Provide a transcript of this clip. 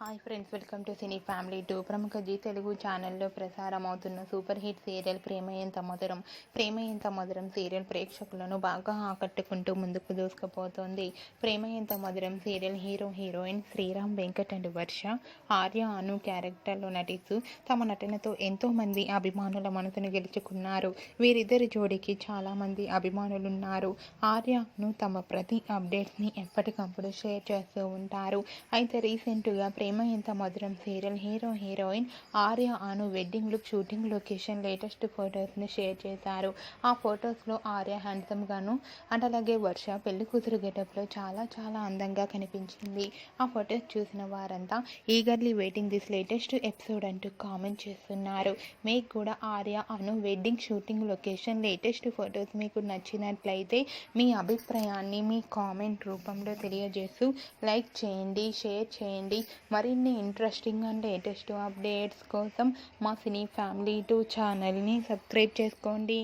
Hi friends, welcome to cine family 2. ప్రముఖ G Telugu ఛానల్లో ప్రసారం అవుతున్న సూపర్ హిట్ సీరియల్ ప్రేమ ఎంత మధురం. ప్రేమ ఎంత మధురం సీరియల్ ప్రేక్షకులను బాగా ఆకట్టుకుంటూ ముందుకు దూసుకుపోతోంది. Prema Entha Madhuram serial hero heroine Sriram Venkat and Varsha, Arya Anu క్యారెక్టర్లో నటిస్తూ తమ నటనతో ఎంతోమంది అభిమానుల మనసును గెలుచుకున్నారు. వీరిద్దరి జోడీకి చాలామంది అభిమానులున్నారు. ఆర్యను తమ ప్రతి అప్డేట్స్ని ఎప్పటికప్పుడు షేర్ చేస్తూ ఉంటారు. అయితే రీసెంట్గా Prema Entha Madhuram serial hero heroine Arya Anu wedding look shooting location latest ఫొటోస్ని షేర్ చేశారు. ఆ ఫొటోస్లో ఆర్య హ్యాండ్సమ్గాను అండ్ అలాగే వర్ష పెళ్లి కూతురు గెటప్లో చాలా చాలా అందంగా కనిపించింది. ఆ ఫొటోస్ చూసిన వారంతా eagerly waiting this latest episode అంటూ కామెంట్ చేస్తున్నారు. మీకు కూడా Arya Anu wedding shooting location latest photos మీకు నచ్చినట్లయితే మీ అభిప్రాయాన్ని మీ కామెంట్ రూపంలో తెలియజేస్తూ లైక్ చేయండి, షేర్ చేయండి. మరిన్ని ఇంట్రెస్టింగ్ అండ్ లేటెస్ట్ అప్డేట్స్ కోసం మా సినీ ఫ్యామిలీ 2 ఛానల్ని సబ్స్క్రైబ్ చేసుకోండి.